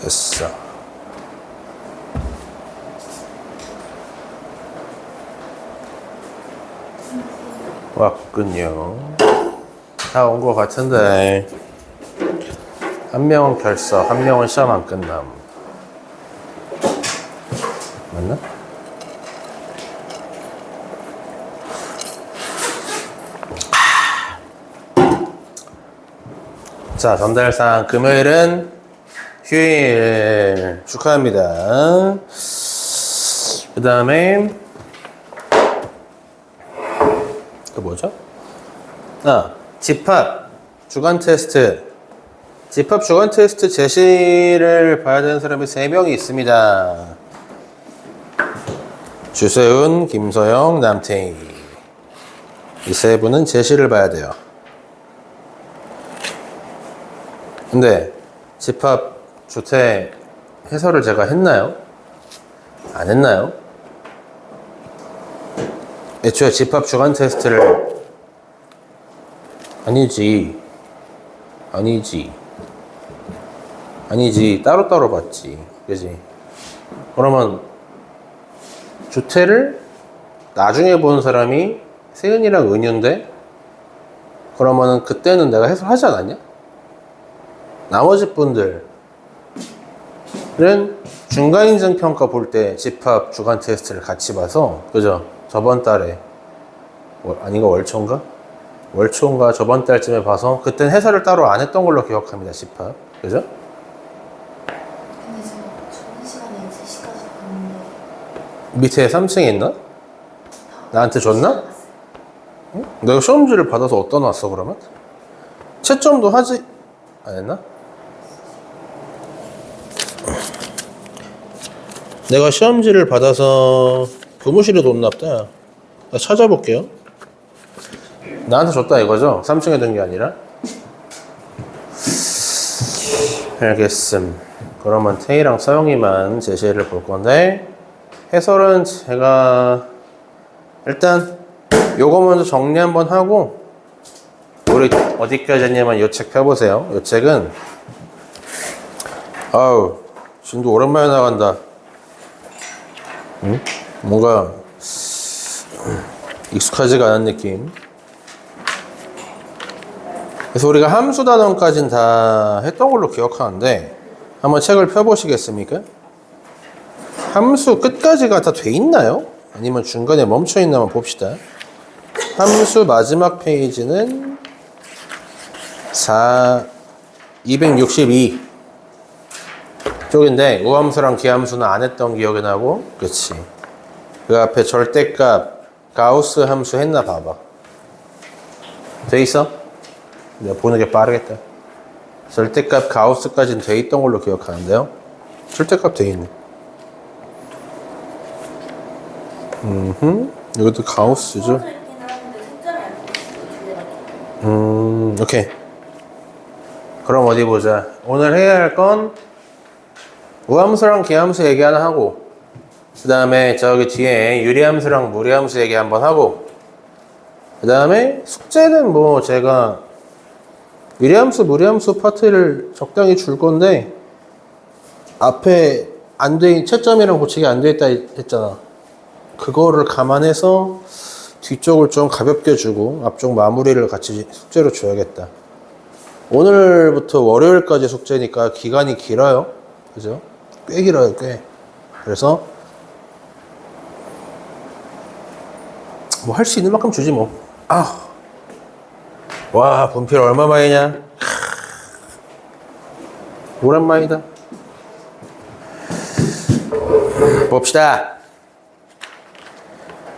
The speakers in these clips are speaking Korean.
됐어. 왔군요. 다 온 것 같은데 한 명은 결석, 한 명은 시험 안 끝남. 맞나? 자, 전달사항 금요일은 휴일 축하합니다. 그 다음에 그 뭐죠? 집합 주간 테스트. 집합 주간 테스트 제시를 봐야 되는 사람이 3명이 있습니다. 주세훈, 김서영, 남태희. 이 세 분은 제시를 봐야 돼요. 근데 집합 주태 해설을 제가 했나요? 안 했나요? 애초에 집합 주간 테스트를 아니지 따로따로 봤지, 그지? 그러면 주태를 나중에 본 사람이 세은이랑 은유인데 그러면은 그때는 내가 해설하지 않았냐? 나머지 분들은 중간인증평가 볼 때 집합 주간 테스트를 같이 봐서, 그죠? 저번 달에 아닌가 월초인가? 월초인가 저번 달쯤에 봐서 그땐 해설을 따로 안 했던 걸로 기억합니다. 집합, 그죠? 근데 제가 저번 시간에 제시까지 봤는데 밑에 3층에 있나? 나한테 줬나? 응? 내가 시험지를 받아서 어디다 놨어 그러면? 채점도 하지 안 했나? 내가 시험지를 받아서 교무실에 뒀나 보다. 나 찾아볼게요. 나한테 줬다 이거죠? 3층에 둔 게 아니라? 알겠음. 그러면 태희랑 서영이만 제시를 볼 건데, 해설은 제가 일단 요거 먼저 정리 한번 하고, 우리 어디까지 했냐면 요 책 펴보세요. 요 책은 아우 진도 오랜만에 나간다. 응? 뭔가 익숙하지가 않은 느낌. 그래서 우리가 함수 단원까지는 다 했던 걸로 기억하는데 한번 책을 펴보시겠습니까? 함수 끝까지가 다 돼 있나요? 아니면 중간에 멈춰 있나 한번 봅시다. 함수 마지막 페이지는 262 쪽인데 우함수랑 기함수는 안 했던 기억이 나고, 그치? 그 앞에 절대값 가우스 함수 했나 봐봐. 돼 있어? 내가 보는 게 빠르겠다. 절대값 가우스까지는 돼 있던 걸로 기억하는데요. 절대값 돼 있네. 이것도 가우스죠. 오케이. 그럼 어디 보자. 오늘 해야 할 건 우함수랑 기함수 얘기 하나 하고, 그 다음에 저기 뒤에 유리함수랑 무리함수 얘기 한번 하고, 그 다음에 숙제는 뭐 제가 유리함수, 무리함수 파트를 적당히 줄 건데 앞에 안 돼, 채점이랑 고치기 안 돼 있다 했잖아. 그거를 감안해서 뒤쪽을 좀 가볍게 주고 앞쪽 마무리를 같이 숙제로 줘야겠다. 오늘부터 월요일까지 숙제니까 기간이 길어요. 그죠? 꽤 길어요, 꽤. 그래서 뭐 할 수 있는 만큼 주지 뭐. 와, 분필 얼마만이냐? 오랜만이다. 봅시다.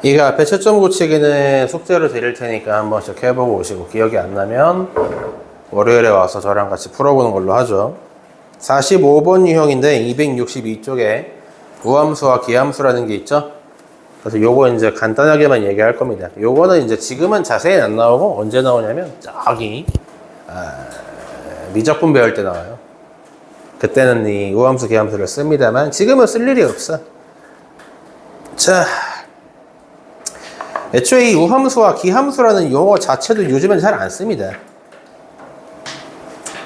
이거 앞에 채점 고치기는 숙제로 드릴 테니까 한 번씩 해보고 오시고, 기억이 안 나면 월요일에 와서 저랑 같이 풀어보는 걸로 하죠. 45번 유형인데 262쪽에 우함수와 기함수라는 게 있죠. 그래서 요거 이제 간단하게만 얘기할 겁니다. 요거는 이제 지금은 자세히 안 나오고 언제 나오냐면 저기 미적분 배울 때 나와요. 그때는 이 우함수 기함수를 씁니다만 지금은 쓸 일이 없어. 자, 애초에 이 우함수와 기함수라는 용어 자체도 요즘엔 잘 안 씁니다.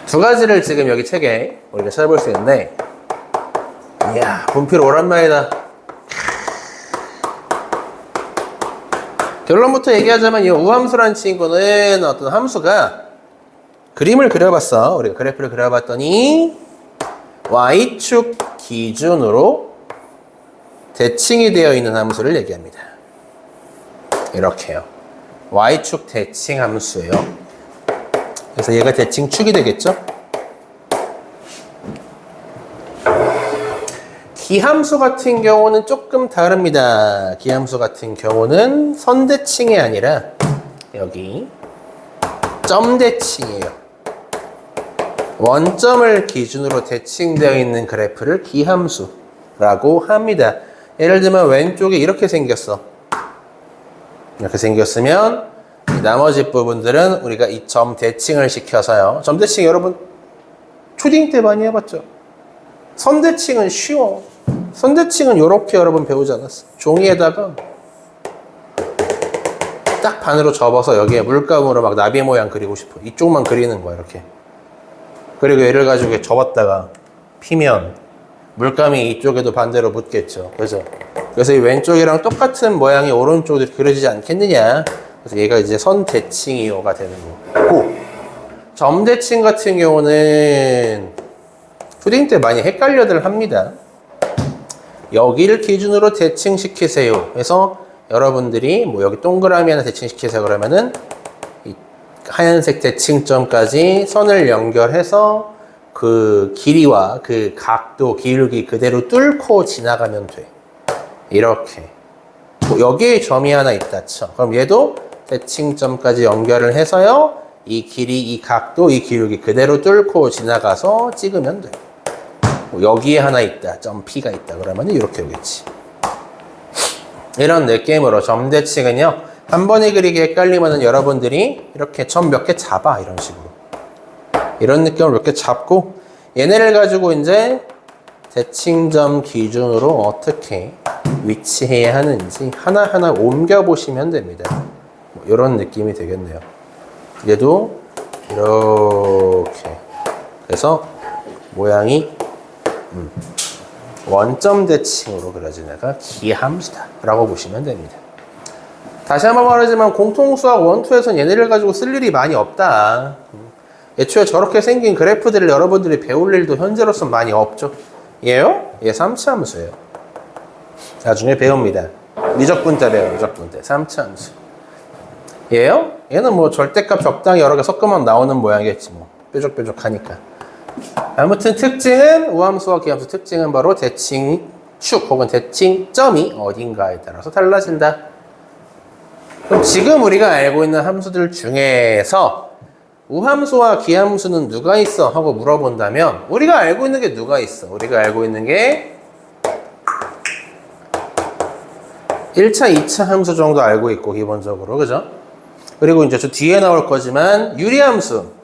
두 가지를 지금 여기 책에 우리가 찾아볼 수 있는데, 이야, 분필 오랜만이다. 결론부터 얘기하자면 이 우함수란 친구는 어떤 함수가 그림을 그려봤어. 우리가 그래프를 그려봤더니 y축 기준으로 대칭이 되어 있는 함수를 얘기합니다. 이렇게요. y축 대칭 함수예요. 그래서 얘가 대칭축이 되겠죠? 기함수 같은 경우는 조금 다릅니다. 기함수 같은 경우는 선대칭이 아니라 여기 점대칭이에요. 원점을 기준으로 대칭되어 있는 그래프를 기함수라고 합니다. 예를 들면 왼쪽이 이렇게 생겼어. 이렇게 생겼으면 나머지 부분들은 우리가 이 점 대칭을 시켜서요. 점 대칭 여러분 초딩 때 많이 해봤죠? 선대칭은 쉬워. 선대칭은 이렇게 여러분 배우지 않았어? 종이에다가 딱 반으로 접어서 여기에 물감으로 막 나비 모양 그리고 싶어. 이쪽만 그리는 거야, 이렇게. 그리고 얘를 가지고 접었다가 피면 물감이 이쪽에도 반대로 묻겠죠. 그죠? 그래서 이 왼쪽이랑 똑같은 모양이 오른쪽으로 그려지지 않겠느냐. 그래서 얘가 이제 선대칭이요가 되는 거고. 점대칭 같은 경우는 푸딩 때 많이 헷갈려들 합니다. 여기를 기준으로 대칭시키세요. 그래서 여러분들이 뭐 여기 동그라미 하나 대칭시키세요. 그러면은 이 하얀색 대칭점까지 선을 연결해서 그 길이와 그 각도, 기울기 그대로 뚫고 지나가면 돼. 이렇게. 뭐 여기에 점이 하나 있다 쳐. 그럼 얘도 대칭점까지 연결을 해서요. 이 길이, 이 각도, 이 기울기 그대로 뚫고 지나가서 찍으면 돼. 뭐 여기에 하나 있다. 점 P가 있다. 그러면 이렇게 오겠지. 이런 느낌으로 점대칭은요. 한 번에 그리기 헷갈리면 여러분들이 이렇게 점 몇 개 잡아. 이런 식으로. 이런 느낌을 몇 개 잡고 얘네를 가지고 이제 대칭점 기준으로 어떻게 위치해야 하는지 하나하나 옮겨보시면 됩니다. 뭐 이런 느낌이 되겠네요. 얘도 이렇게. 그래서 모양이 원점 대칭으로 그려진 애가 기함수다 라고 보시면 됩니다. 다시 한번 말하지만 공통수학 1, 2에서는 얘네를 가지고 쓸 일이 많이 없다. 애초에 저렇게 생긴 그래프들을 여러분들이 배울 일도 현재로서는 많이 없죠. 얘요? 얘 3차 함수예요. 나중에 배웁니다. 미적분 때 배워요. 미적분 때 3차 함수. 얘요? 얘는 뭐 절대값 적당히 여러 개 섞으면 나오는 모양이겠지 뭐. 뾰족뾰족하니까. 아무튼 특징은 우함수와 기함수 특징은 바로 대칭축 혹은 대칭점이 어딘가에 따라서 달라진다. 그럼 지금 우리가 알고 있는 함수들 중에서 우함수와 기함수는 누가 있어? 하고 물어본다면 우리가 알고 있는 게 누가 있어? 우리가 알고 있는 게 1차, 2차 함수 정도 알고 있고 기본적으로. 그죠? 그리고 이제 저 뒤에 나올 거지만 유리함수.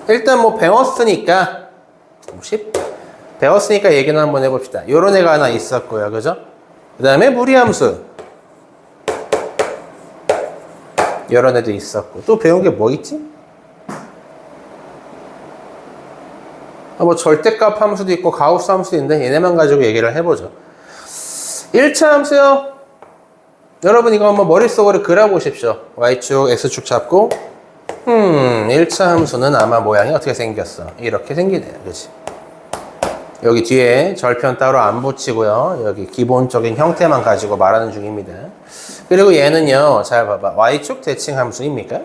일단 뭐 배웠으니까 얘기는 한번 해봅시다. 요런 애가 하나 있었고요. 그죠? 그 다음에 무리함수. 요런 애도 있었고. 또 배운 게 뭐 있지? 뭐 절대값 함수도 있고 가우스 함수도 있는데 얘네만 가지고 얘기를 해보죠. 1차 함수요. 여러분 이거 한번 머릿속으로 그려보십시오. Y축, X축 잡고 1차 함수는 아마 모양이 어떻게 생겼어? 이렇게 생기네요. 그치? 여기 뒤에 절편 따로 안 붙이고요. 여기 기본적인 형태만 가지고 말하는 중입니다. 그리고 얘는요. 잘 봐봐. Y축 대칭 함수입니까?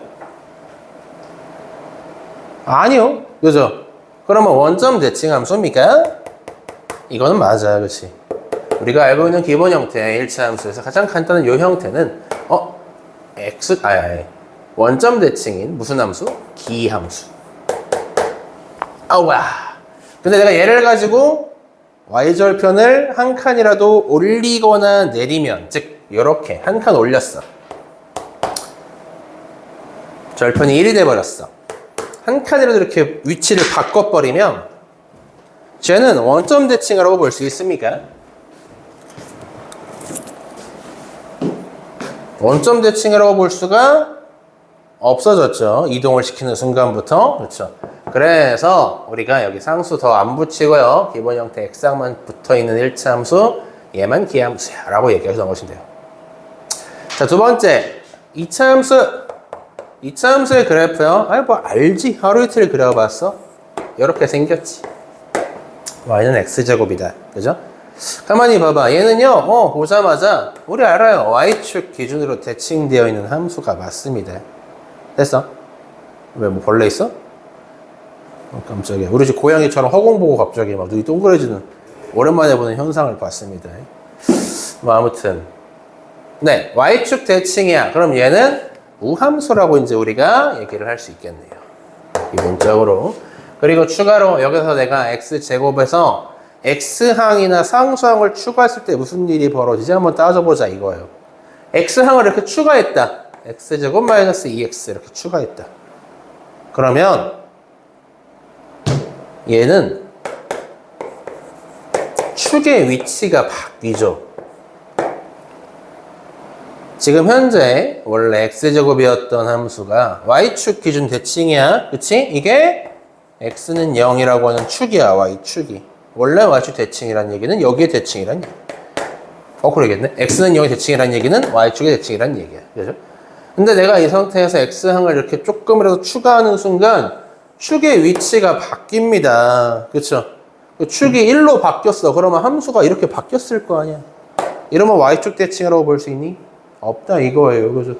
아니요. 그죠? 그러면 원점 대칭 함수입니까? 이거는 맞아요. 그치? 우리가 알고 있는 기본 형태 1차 함수에서 가장 간단한 이 형태는 원점 대칭인 무슨 함수? 기함수. 아우와. 근데 내가 얘를 가지고 y절편을 한 칸이라도 올리거나 내리면, 즉 이렇게 한 칸 올렸어. 절편이 1이 돼버렸어. 한 칸이라도 이렇게 위치를 바꿔버리면 쟤는 원점 대칭이라고 볼 수 있습니까? 원점 대칭이라고 볼 수가 없어졌죠. 이동을 시키는 순간부터. 그렇죠. 그래서 우리가 여기 상수 더 안 붙이고요. 기본 형태 x항만 붙어있는 1차 함수 얘만 기하함수야 라고 얘기해서 넘어가시면 돼요. 자, 두 번째 2차 함수. 2차 함수의 그래프요. 아이 뭐 알지. 하루 이틀 그려봤어. 이렇게 생겼지. y는 x제곱이다. 그죠? 가만히 봐봐. 얘는요. 보자마자 우리 알아요. y축 기준으로 대칭되어 있는 함수가 맞습니다. 됐어? 왜 뭐 벌레 있어? 깜짝이야. 우리 집 고양이처럼 허공 보고 갑자기 막 눈이 동그래지는 오랜만에 보는 현상을 봤습니다. 뭐 아무튼 네, y축 대칭이야. 그럼 얘는 우함수라고 이제 우리가 얘기를 할 수 있겠네요. 기본적으로. 그리고 추가로 여기서 내가 x제곱에서 x항이나 상수항을 추가했을 때 무슨 일이 벌어지지 한번 따져보자 이거예요. x항을 이렇게 추가했다. x제곱 마이너스 2x 이렇게 추가했다. 그러면 얘는 축의 위치가 바뀌죠. 지금 현재 원래 x제곱이었던 함수가 y축 기준 대칭이야. 그치? 이게 x는 0이라고 하는 축이야. y축이. 원래 y축 대칭이란 얘기는 여기에 대칭이란 얘기야. 그러겠네. x는 0의 대칭이란 얘기는 y축의 대칭이란 얘기야. 그죠? 근데 내가 이 상태에서 x항을 이렇게 조금이라도 추가하는 순간 축의 위치가 바뀝니다. 그쵸? 축이 1로 바뀌었어. 그러면 함수가 이렇게 바뀌었을 거 아니야. 이러면 y축 대칭이라고 볼 수 있니? 없다 이거예요. 그죠?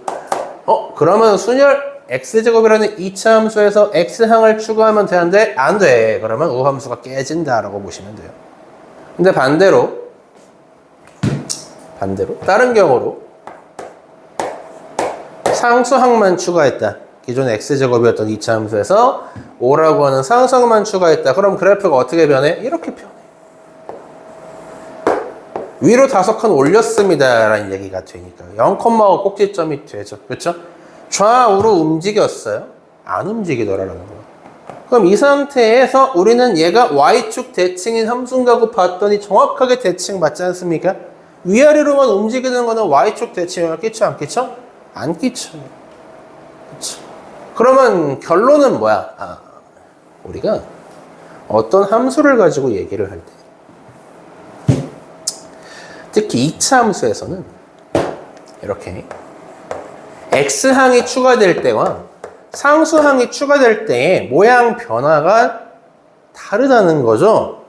그러면 순열 x제곱이라는 2차 함수에서 x항을 추가하면 되는데 안 돼. 그러면 우함수가 깨진다라고 보시면 돼요. 근데 반대로 다른 경우로 상수항만 추가했다. 기존 x제곱이었던 2차 함수에서 5라고 하는 상수항만 추가했다. 그럼 그래프가 어떻게 변해? 이렇게 변해. 위로 5칸 올렸습니다 라는 얘기가 되니까 0,5 꼭지점이 되죠. 그렇죠? 좌우로 움직였어요. 안 움직이더라라는 거예요. 그럼 이 상태에서 우리는 얘가 y축 대칭인 함수인가고 봤더니 정확하게 대칭 맞지 않습니까? 위아래로만 움직이는 거는 y축 대칭을 끼쳐 안 끼쳐? 안 끼쳐요. 그렇죠? 그러면 결론은 뭐야? 우리가 어떤 함수를 가지고 얘기를 할 때 특히 2차 함수에서는 이렇게 x항이 추가될 때와 상수항이 추가될 때의 모양 변화가 다르다는 거죠.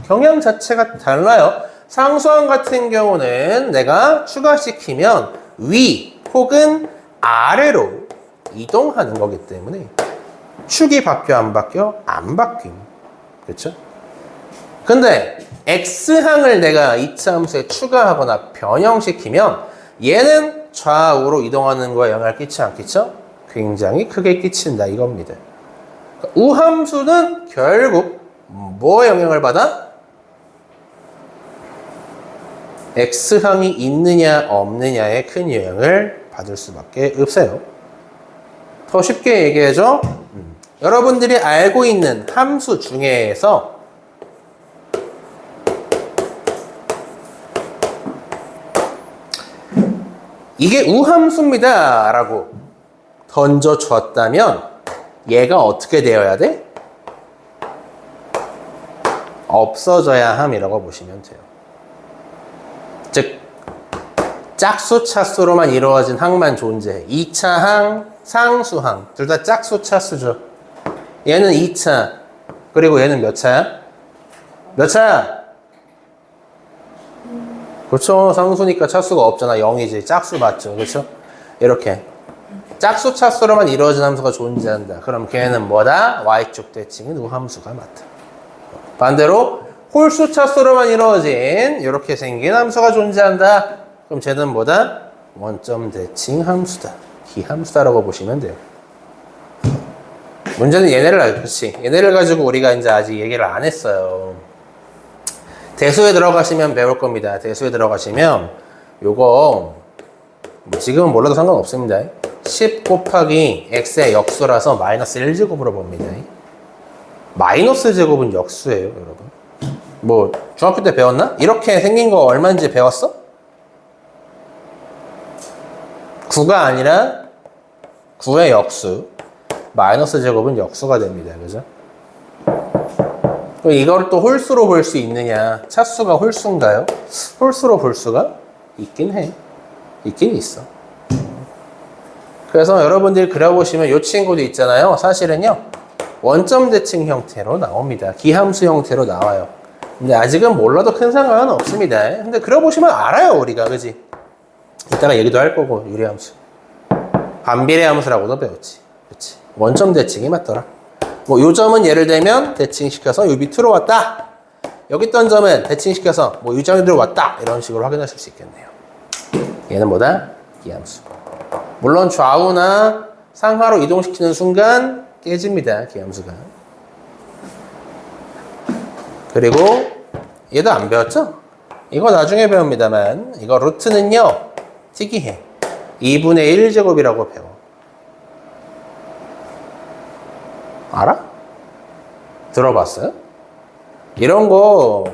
경향 자체가 달라요. 상수항 같은 경우는 내가 추가시키면 위 혹은 아래로 이동하는 거기 때문에 축이 바뀌어 안 바뀌어? 안 바뀜. 그렇죠? 근데 x항을 내가 2차 함수에 추가하거나 변형시키면 얘는 좌우로 이동하는 거에 영향을 끼치 안 끼쳐? 굉장히 크게 끼친다 이겁니다. 우함수는 결국 뭐에 영향을 받아? x항이 있느냐 없느냐에 큰 영향을 받을 수밖에 없어요. 더 쉽게 얘기해줘. 여러분들이 알고 있는 함수 중에서 이게 우함수입니다 라고 던져줬다면 얘가 어떻게 되어야 돼? 없어져야 함이라고 보시면 돼요. 즉 짝수 차수로만 이루어진 항만 존재해. 2차 항, 상수항 둘 다 짝수 차수죠. 얘는 2차 그리고 얘는 몇 차야? 몇 차야? 그렇죠. 상수니까 차수가 없잖아. 0이지. 짝수 맞죠. 그렇죠? 이렇게 짝수 차수로만 이루어진 함수가 존재한다. 그럼 걔는 뭐다? y축 대칭인 우함수가 맞다. 반대로 홀수 차수로만 이루어진 이렇게 생긴 함수가 존재한다. 그럼 쟤는 뭐다? 원점 대칭 함수다. 기함수다라고 보시면 돼요. 문제는 얘네를 가지고 우리가 이제 아직 얘기를 안 했어요. 대수에 들어가시면 배울 겁니다. 대수에 들어가시면 요거 뭐 지금은 몰라도 상관없습니다. 10 곱하기 x의 역수라서 마이너스 1제곱으로 봅니다. 마이너스 제곱은 역수예요, 여러분. 뭐 중학교 때 배웠나? 이렇게 생긴 거 얼마인지 배웠어? 9가 아니라 9의 역수. 마이너스 제곱은 역수가 됩니다. 그죠? 그럼 이걸 또 홀수로 볼 수 있느냐? 차수가 홀수인가요? 홀수로 볼 수가 있긴 해. 있긴 있어. 그래서 여러분들이 그려보시면 이 친구도 있잖아요. 사실은요, 원점 대칭 형태로 나옵니다. 기함수 형태로 나와요. 근데 아직은 몰라도 큰 상관은 없습니다. 근데 그려보시면 알아요, 우리가. 그지? 이따가 얘기도 할 거고, 유리함수. 반비례 함수라고도 배웠지. 그치? 원점 대칭이 맞더라. 뭐, 요 점은 예를 들면 대칭시켜서 요 밑으로 왔다. 여기 있던 점은 대칭시켜서 뭐, 이 점으로 왔다. 이런 식으로 확인하실 수 있겠네요. 얘는 뭐다? 기함수. 물론 좌우나 상하로 이동시키는 순간 깨집니다. 기함수가. 그리고 얘도 안 배웠죠? 이거 나중에 배웁니다만 이거 루트는요. 특이해. 2분의 1제곱이라고 배워. 알아? 들어봤어요? 이런 거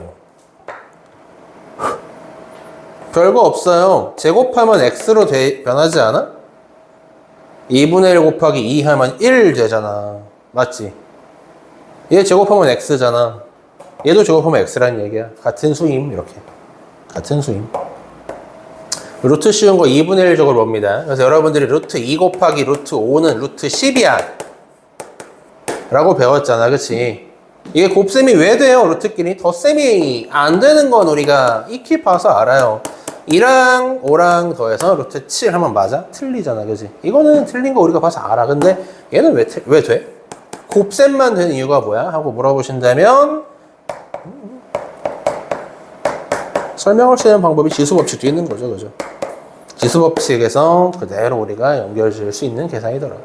별거 없어요. 제곱하면 x로 변하지 않아? 2분의 1 곱하기 2 하면 1 되잖아. 맞지? 얘 제곱하면 x잖아. 얘도 제곱하면 x라는 얘기야. 같은 수임, 이렇게. 같은 수임. 루트 씌운 거 2분의 1 제곱을 봅니다. 그래서 여러분들이 루트 2 곱하기 루트 5는 루트 10이야. 라고 배웠잖아. 그치? 이게 곱셈이 왜 돼요? 루트끼리? 덧셈이 안 되는 건 우리가 익히 봐서 알아요. 2랑 5랑 더해서 루트 7 하면 맞아? 틀리잖아. 그지? 이거는 틀린 거 우리가 봐서 알아. 근데 얘는 왜 돼? 곱셈만 되는 이유가 뭐야? 하고 물어보신다면 설명할 수 있는 방법이 지수법칙도 있는 거죠. 그죠? 지수법칙에서 그대로 우리가 연결 지을 수 있는 계산이더라.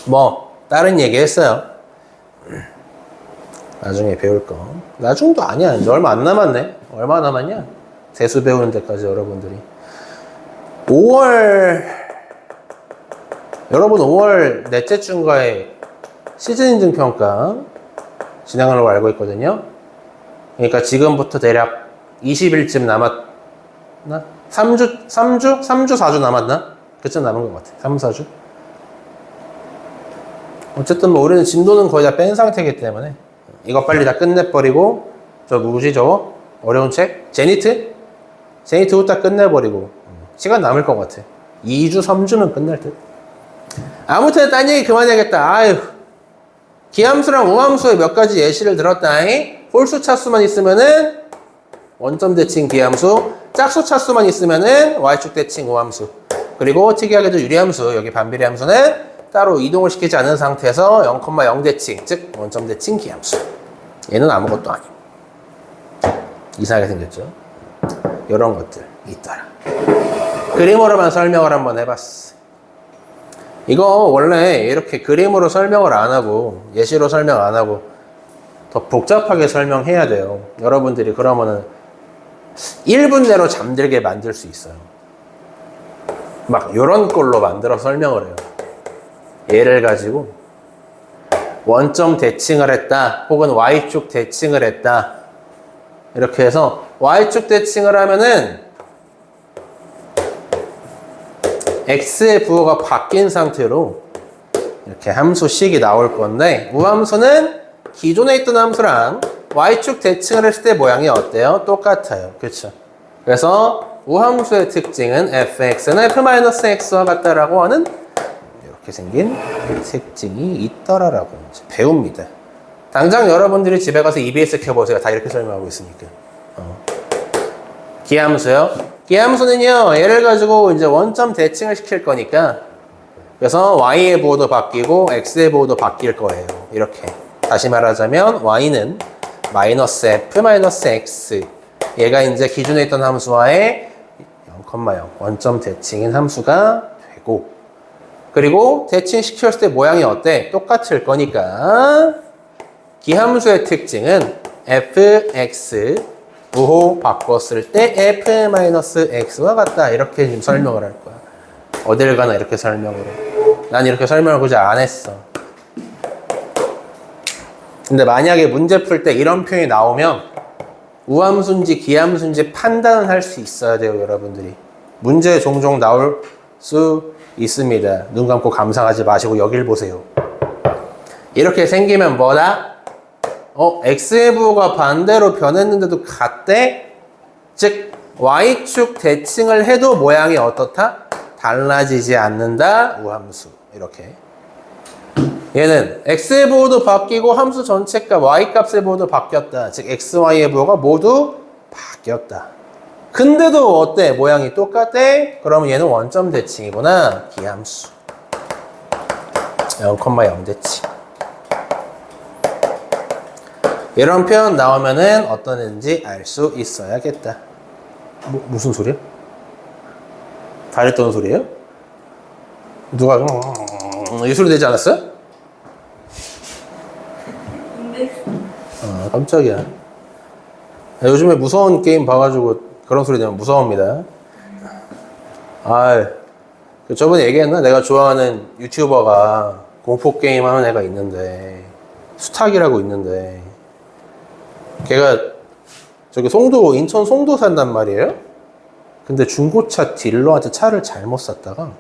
뭐 다른 얘기 했어요. 나중에 배울 거. 나중도 아니야. 이제 얼마 안 남았네. 얼마 남았냐? 세수 배우는 데까지 여러분들이. 5월, 여러분 5월 넷째 주인가에 시즌 인증 평가 진행하려고 알고 있거든요. 그러니까 지금부터 대략 20일쯤 남았나? 3주, 4주 남았나? 그쯤 남은 것 같아. 3, 4주. 어쨌든 뭐 우리는 진도는 거의 다 뺀 상태이기 때문에 이거 빨리 다 끝내버리고 저 누구지 저거? 어려운 책? 제니트 후딱 끝내버리고 시간 남을 것 같아. 2주, 3주면 끝날 듯. 아무튼 딴 얘기 그만해야겠다. 아유, 기함수랑 우함수의 몇 가지 예시를 들었다잉. 홀수 차수만 있으면은 원점 대칭 기함수, 짝수 차수만 있으면은 y축 대칭 우함수. 그리고 특이하게도 유리함수, 여기 반비례 함수는 따로 이동을 시키지 않은 상태에서 0,0 대칭, 즉 원점 대칭 기함수. 얘는 아무것도 아님. 이상하게 생겼죠? 이런 것들 있더라. 그림으로만 설명을 한번 해봤어. 이거 원래 이렇게 그림으로 설명을 안 하고 예시로 설명 안 하고 더 복잡하게 설명해야 돼요. 여러분들이 그러면은 1분 내로 잠들게 만들 수 있어요. 막 이런 걸로 만들어 설명을 해요. 얘를 가지고 원점 대칭을 했다 혹은 y축 대칭을 했다 이렇게 해서 y축 대칭을 하면은 x의 부호가 바뀐 상태로 이렇게 함수식이 나올 건데 우함수는 기존에 있던 함수랑 y축 대칭을 했을 때 모양이 어때요? 똑같아요. 그렇죠? 그래서 우함수의 특징은 fx는 f-x와 같다라고 하는 이렇게 생긴 특징이 있더라라고 이제 배웁니다. 당장 여러분들이 집에 가서 EBS 켜보세요. 다 이렇게 설명하고 있으니까. 기함수요. 기함수는요, 얘를 가지고 이제 원점 대칭을 시킬 거니까, 그래서 y의 부호도 바뀌고 x의 부호도 바뀔 거예요. 이렇게. 다시 말하자면 y는 마이너스 f 마이너스 x. 얘가 이제 기존에 있던 함수와의 0,0 원점 대칭인 함수가 되고, 그리고 대칭 시켰을 때 모양이 어때? 똑같을 거니까 기함수의 특징은 fx 부호 바꿨을 때 f-x와 같다. 이렇게 지금 설명을 할 거야. 어딜 가나 이렇게 설명을 해. 난 이렇게 설명을 굳이 안 했어. 근데 만약에 문제 풀 때 이런 표현이 나오면 우함수인지 기함수인지 판단을 할 수 있어야 돼요, 여러분들이. 문제 종종 나올 수 있습니다. 눈 감고 감상하지 마시고 여길 보세요. 이렇게 생기면 뭐다? x의 부호가 반대로 변했는데도 같대? 즉 y축 대칭을 해도 모양이 어떻다? 달라지지 않는다. 우함수. 이렇게. 얘는 x의 부호도 바뀌고 함수 전체값 y값의 부호도 바뀌었다. 즉 x, y의 부호가 모두 바뀌었다. 근데도 어때? 모양이 똑같대? 그러면 얘는 원점 대칭이구나. 기함수. 0,0 대칭. 이런 표현 나오면은 어떤 애인지 알 수 있어야겠다. 무슨 소리야? 잘했던 소리예요? 누가 이 소리 되지 않았어요? 깜짝이야. 요즘에 무서운 게임 봐가지고 그런 소리 되면 무서웁니다. 저번에 얘기했나? 내가 좋아하는 유튜버가 공포게임 하는 애가 있는데, 수탉이라고 있는데, 걔가 저기 인천 송도 산단 말이에요? 근데 중고차 딜러한테 차를 잘못 샀다가,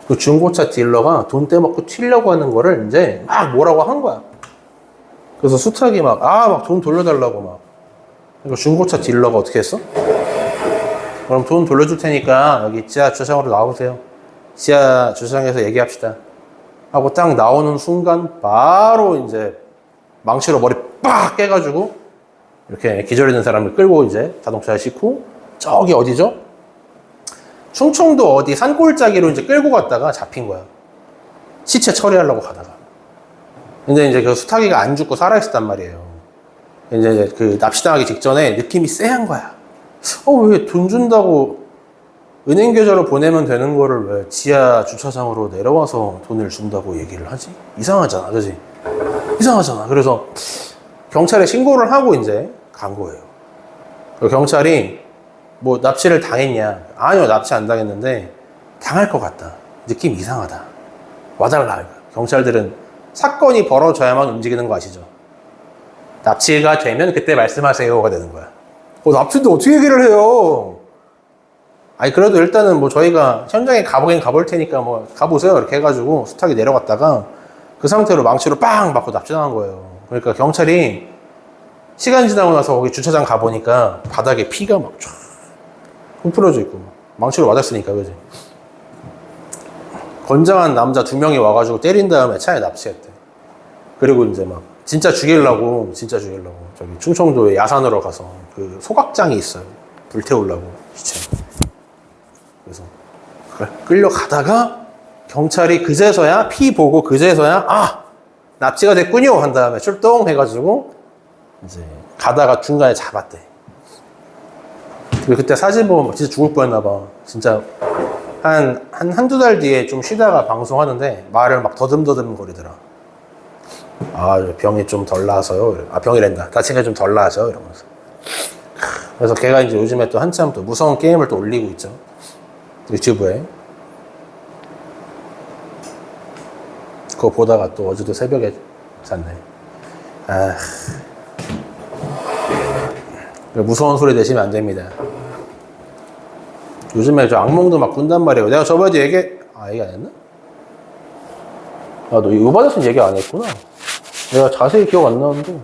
그 중고차 딜러가 돈 떼먹고 튀려고 하는 거를 이제 막 뭐라고 한 거야. 그래서 수탉이 막 돈 돌려달라고 막. 그러니까 중고차 딜러가 어떻게 했어? 그럼 돈 돌려줄 테니까 여기 지하 주차장으로 나오세요. 지하 주차장에서 얘기합시다. 하고 딱 나오는 순간 바로 이제 망치로 머리 빡 깨가지고 이렇게 기절있는 사람을 끌고 이제 자동차에 싣고 저기 어디죠? 충청도 어디 산골짜기로 이제 끌고 갔다가 잡힌 거야. 시체 처리하려고 가다가. 근데 이제 그 수탉이가 안 죽고 살아있었단 말이에요. 이제 그 납치당하기 직전에 느낌이 쎄한 거야. 왜 돈 준다고 은행 계좌로 보내면 되는 거를 왜 지하 주차장으로 내려와서 돈을 준다고 얘기를 하지? 이상하잖아, 그지? 이상하잖아. 그래서 경찰에 신고를 하고 이제 간 거예요. 경찰이 뭐 납치를 당했냐? 아니요, 납치 안 당했는데 당할 것 같다. 느낌 이상하다. 와달라. 경찰들은 사건이 벌어져야만 움직이는 거 아시죠? 납치가 되면 그때 말씀하세요가 되는 거야. 납치인데 어떻게 얘기를 해요? 그래도 일단은 뭐 저희가 현장에 가보긴 가볼 테니까 뭐 가보세요. 이렇게 해가지고 수탉이 내려갔다가 그 상태로 망치로 빵 맞고 납치당한 거예요. 그러니까 경찰이 시간 지나고 나서 거기 주차장 가보니까 바닥에 피가 막 쫙 흩어져 있고 망치로 맞았으니까, 그지? 건장한 남자 2명이 와가지고 때린 다음에 차에 납치했대. 그리고 이제 막 진짜 죽이려고 저기 충청도에 야산으로 가서 그 소각장이 있어요. 불태우려고 시체. 그래서 끌려가다가 경찰이 그제서야 피 보고 그제서야 납치가 됐군요 한 다음에 출동 해가지고 이제 가다가 중간에 잡았대. 그때 사진 보면 진짜 죽을 뻔했나 봐. 진짜 한두 달 뒤에 좀 쉬다가 방송하는데 말을 막 더듬더듬 거리더라. 병이 좀 덜 나서요. 병이란다. 다친 게 좀 덜 나서 이러면서. 그래서 걔가 이제 요즘에 또 한참 또 무서운 게임을 또 올리고 있죠. 유튜브에. 그거 보다가 또 어제도 새벽에 잤네. 무서운 소리 내시면 안 됩니다. 요즘에 저 악몽도 막 꾼단 말이에요. 내가 저번에도 얘기 안 했나? 너 이거 받았으면 얘기 안 했구나. 내가 자세히 기억 안 나는데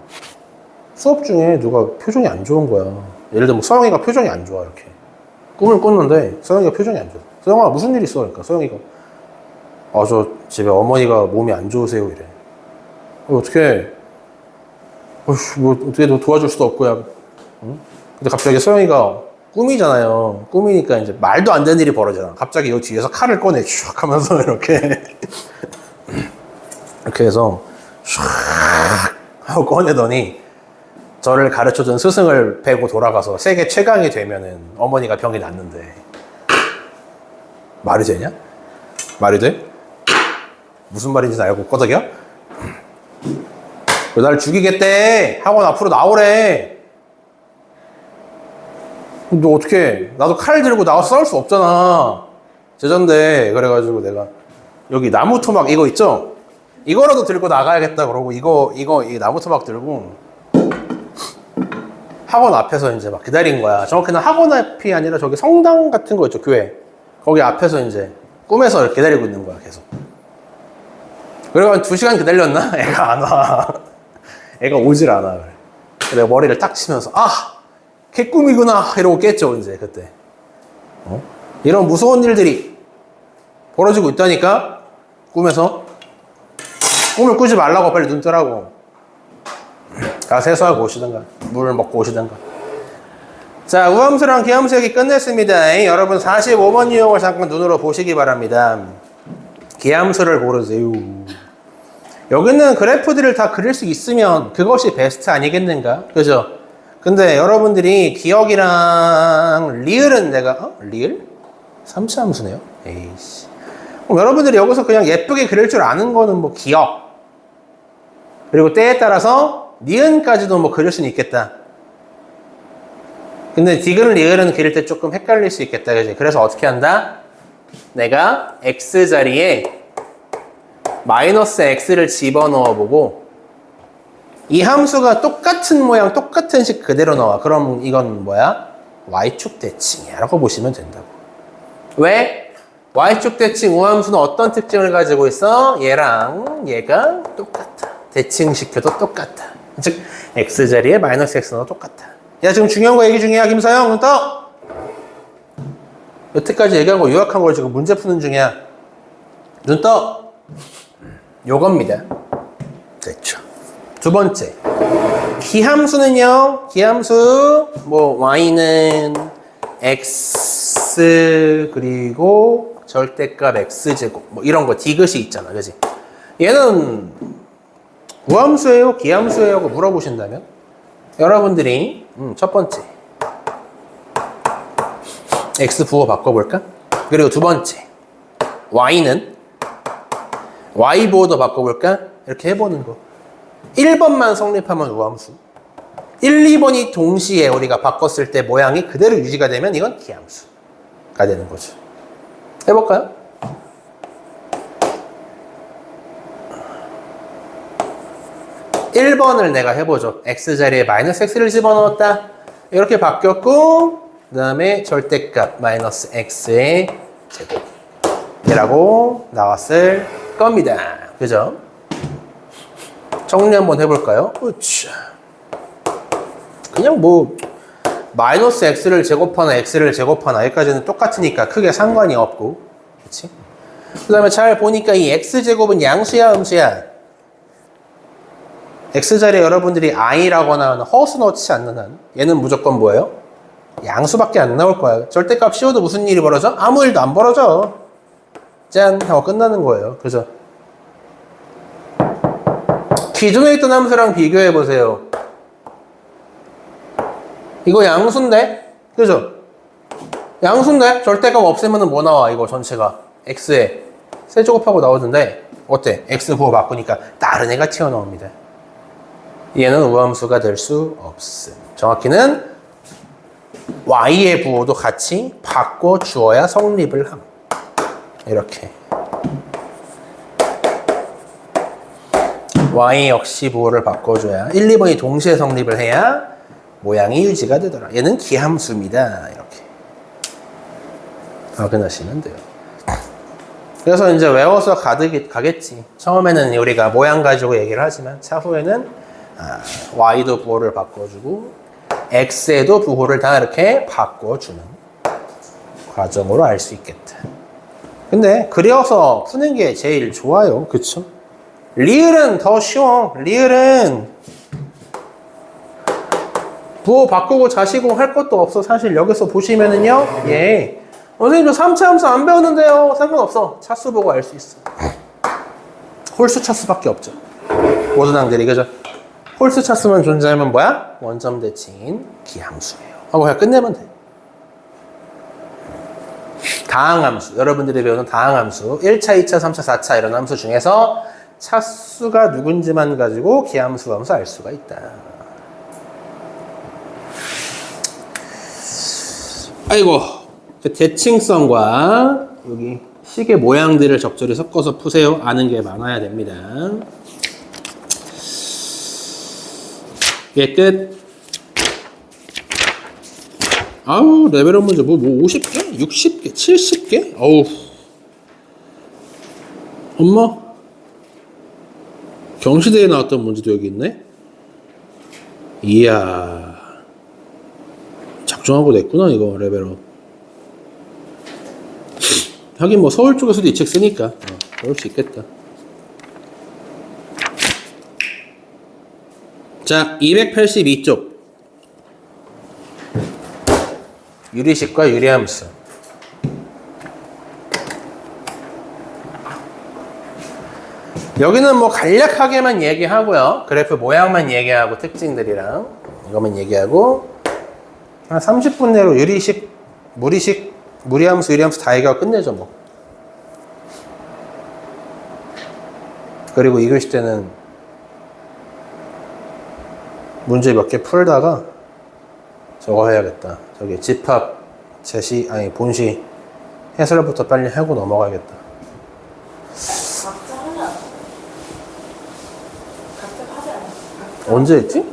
수업 중에 누가 표정이 안 좋은 거야. 예를 들면 서영이가 표정이 안 좋아. 이렇게 꿈을 꿨는데 서영이가 표정이 안 좋아. 서영아 무슨 일 있어? 그러니까 서영이가 저 집에 어머니가 몸이 안 좋으세요 이래. 어떻게 뭐 어떻게 너 도와줄 수도 없고 야. 응? 근데 갑자기 서영이가 꿈이잖아요. 꿈이니까 이제 말도 안 되는 일이 벌어지잖아. 갑자기 여기 뒤에서 칼을 꺼내 슉 하면서 이렇게 이렇게 해서 슉 하고 꺼내더니 저를 가르쳐준 스승을 뵈고 돌아가서 세계 최강이 되면은 어머니가 병이 낫는데 말이 되냐? 말이 돼? 무슨 말인지 알고 꺼덕여? 날 죽이겠대. 학원 앞으로 나오래. 너 어떻게? 나도 칼 들고 나와서 싸울 수 없잖아. 제자인데. 그래가지고 내가 여기 나무 토막 이거 있죠? 이거라도 들고 나가야겠다 그러고 이 나무 토막 들고 학원 앞에서 이제 막 기다린 거야. 정확히는 학원 앞이 아니라 저기 성당 같은 거 있죠, 교회. 거기 앞에서 이제 꿈에서 기다리고 있는 거야, 계속. 그래가 2시간 기다렸나? 애가 안 와. 애가 오질 않아. 그래. 내가 머리를 딱 치면서 아! 개꿈이구나 이러고 깼죠 이제 그때. 이런 무서운 일들이 벌어지고 있다니까. 꿈에서 꿈을 꾸지 말라고 빨리 눈 뜨라고. 가 세수하고 오시던가 물을 먹고 오시던가. 자, 우함수랑 기함수 얘기 끝냈습니다. 여러분 45번 유형을 잠깐 눈으로 보시기 바랍니다. 기함수를 고르세요. 여기는 그래프들을 다 그릴 수 있으면 그것이 베스트 아니겠는가? 그죠? 근데 여러분들이 기억이랑 리을은 내가 리을? 3차 함수네요. 에이씨. 그럼 여러분들이 여기서 그냥 예쁘게 그릴 줄 아는 거는 뭐 기억 그리고 때에 따라서 니은까지도 뭐 그릴 수는 있겠다. 근데 디귿 리을은 그릴 때 조금 헷갈릴 수 있겠다. 그지? 그래서 어떻게 한다? 내가 x 자리에 마이너스 x를 집어넣어 보고 이 함수가 똑같은 모양 똑같은 식 그대로 나와. 그럼 이건 뭐야? y축 대칭이야 라고 보시면 된다고. 왜? y축 대칭 우함수는 어떤 특징을 가지고 있어? 얘랑 얘가 똑같아. 대칭시켜도 똑같아. 즉 x 자리에 마이너스 x 넣어도 똑같아. 야, 지금 중요한 거 얘기 중이야, 김서영. 눈 떠! 여태까지 얘기한 거 요약한 걸 지금 문제 푸는 중이야. 눈 떠! 요겁니다. 됐죠. 두 번째. 기함수는요, 기함수, 뭐, y는 x, 그리고 절대값 x제곱, 뭐, 이런 거, 디귿이 있잖아. 그지? 얘는 우함수예요? 기함수예요? 하고 물어보신다면? 여러분들이 첫 번째 x 부호 바꿔볼까? 그리고 두 번째 y는 y 부호도 바꿔볼까? 이렇게 해보는 거. 1번만 성립하면 우함수, 1, 2번이 동시에 우리가 바꿨을 때 모양이 그대로 유지가 되면 이건 기함수가 되는 거죠. 해볼까요? (1번을) 내가 해보죠. x자리에 마이너스 x를 집어넣었다. 이렇게 바뀌었고 그 다음에 절대값 마이너스 x의 제곱이라고 나왔을 겁니다. 그죠? 정리 한번 해볼까요? 으쌰. 그냥 뭐 마이너스 x를 제곱하나 x를 제곱하나 여기까지는 똑같으니까 크게 상관이 없고, 그치? 그 다음에 잘 보니까 이 x제곱은 양수야 음수야? x자리에 여러분들이 i라거나 허수 넣지 않는 한 얘는 무조건 뭐예요? 양수밖에 안 나올 거야. 절대값 씌워도 무슨 일이 벌어져? 아무 일도 안 벌어져. 짠! 하고 끝나는 거예요. 그죠? 기존에 있던 함수랑 비교해보세요. 이거 양수인데? 그죠? 양수인데? 절대값 없애면 뭐 나와? 이거 전체가 x에 세제곱하고 나오던데 어때? x 부호 바꾸니까 다른 애가 튀어나옵니다. 얘는 우함수가 될 수 없음. 정확히는 y의 부호도 같이 바꿔주어야 성립을 함. 이렇게 y 역시 부호를 바꿔줘야 1, 2번이 동시에 성립을 해야 모양이 유지가 되더라. 얘는 기함수입니다. 이렇게 확인하시면 돼요. 그래서 이제 외워서 가겠지. 처음에는 우리가 모양 가지고 얘기를 하지만 차후에는 y도 부호를 바꿔주고 x에도 부호를 다 이렇게 바꿔주는 과정으로 알 수 있겠다. 근데 그려서 푸는 게 제일 좋아요. 그쵸? 리을은 더 쉬워. 리을은 부호 바꾸고 자시고 할 것도 없어. 사실 여기서 보시면은요, 예, 선생님 저 3차 함수 안 배웠는데요. 상관없어. 차수 보고 알 수 있어. 홀수 차수밖에 없죠. 모든 항들이. 그죠? 홀수 차수만 존재하면 뭐야? 원점 대칭인 기함수예요. 하고 그냥 끝내면 돼. 다항함수. 여러분들이 배우는 다항함수. 1차, 2차, 3차, 4차 이런 함수 중에서 차수가 누군지만 가지고 기함수 함수 알 수가 있다. 아이고. 대칭성과 여기 식의 모양들을 적절히 섞어서 푸세요. 아는 게 많아야 됩니다. 예, 끝. 아우, 레벨업 문제 뭐 50개? 60개? 70개? 어우. 엄마? 경시대에 나왔던 문제도 여기 있네? 이야. 작정하고 냈구나, 이거, 레벨업. 하긴 뭐 서울 쪽에서도 이 책 쓰니까. 그럴 수 있겠다. 자, 282쪽. 유리식과 유리함수. 여기는 뭐 간략하게만 얘기하고요. 그래프 모양만 얘기하고 특징들이랑 이것만 얘기하고 한 30분 내로 유리식, 무리식, 무리함수, 유리함수 다 얘기하고 끝내죠 뭐. 그리고 2교시 때는 문제 몇 개 풀다가 저거 해야겠다. 저기 집합, 제시, 아니 본시 해설부터 빨리 하고 넘어가야겠다. 각자 하지 않아? 각자 하지 않아? 언제 했지?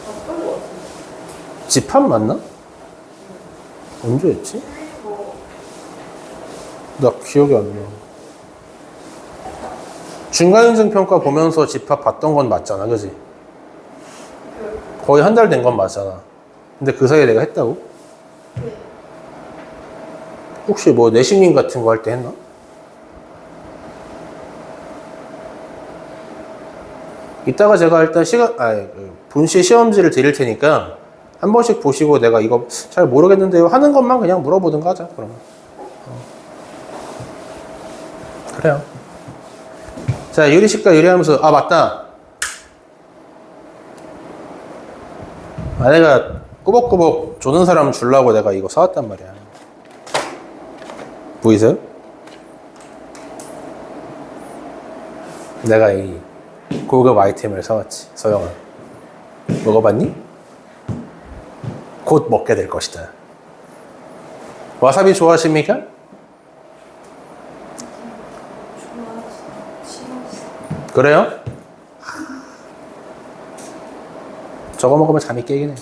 바쁜 거 같은데. 집합 맞나? 언제 했지? 나 기억이 안 나. 중간인증평가 보면서 집합 봤던 건 맞잖아, 그지? 거의 한 달 된 건 맞잖아. 근데 그 사이에 내가 했다고? 네. 혹시 뭐 내신임 같은 거 할 때 했나? 이따가 제가 일단 본시 시험지를 드릴 테니까 한 번씩 보시고 내가 이거 잘 모르겠는데요 하는 것만 그냥 물어보든가 하자, 그러면. 그래요. 자, 유리식과 유리함수. 아, 맞다. 내가 꾸벅꾸벅 조는 사람 주려고 내가 이거 사왔단 말이야. 보이세요? 내가 이 고급 아이템을 사왔지. 서영아, 먹어봤니? 곧 먹게 될 것이다. 와사비 좋아하십니까? 싫어. 그래요? 저거 먹으면 잠이 깨긴 해.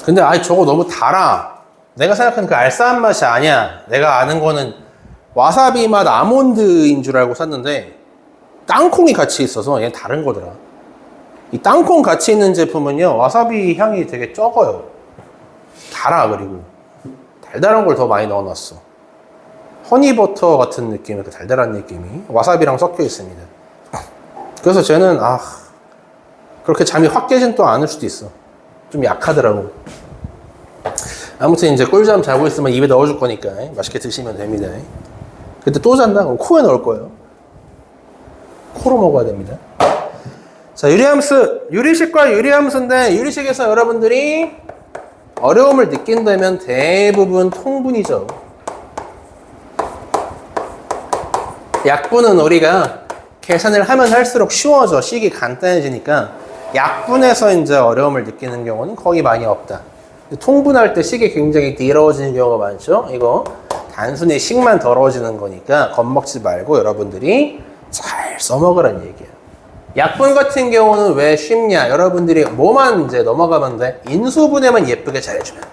근데 저거 너무 달아. 내가 생각하는 그 알싸한 맛이 아니야. 내가 아는 거는 와사비 맛 아몬드인 줄 알고 샀는데 땅콩이 같이 있어서 얘는 다른 거더라. 이 땅콩 같이 있는 제품은요, 와사비 향이 되게 적어요. 달아. 그리고 달달한 걸 더 많이 넣어놨어. 허니버터 같은 느낌의 그 달달한 느낌이 와사비랑 섞여 있습니다. 그래서 쟤는 그렇게 잠이 확 깨진 또 않을 수도 있어. 좀 약하더라고. 아무튼 이제 꿀잠 자고 있으면 입에 넣어줄 거니까 맛있게 드시면 됩니다. 그때 또 잔다? 그럼 코에 넣을 거예요. 코로 먹어야 됩니다. 자, 유리함수. 유리식과 유리함수인데 유리식에서 여러분들이 어려움을 느낀다면 대부분 통분이죠. 약분은 우리가 계산을 하면 할수록 쉬워져. 식이 간단해지니까 약분에서 이제 어려움을 느끼는 경우는 거의 많이 없다. 통분할 때 식이 굉장히 더러워지는 경우가 많죠. 이거 단순히 식만 더러워지는 거니까 겁먹지 말고 여러분들이 잘 써먹으라는 얘기예요. 약분 같은 경우는 왜 쉽냐? 여러분들이 뭐만 이제 넘어가면 돼? 인수분해만 예쁘게 잘해주면 돼.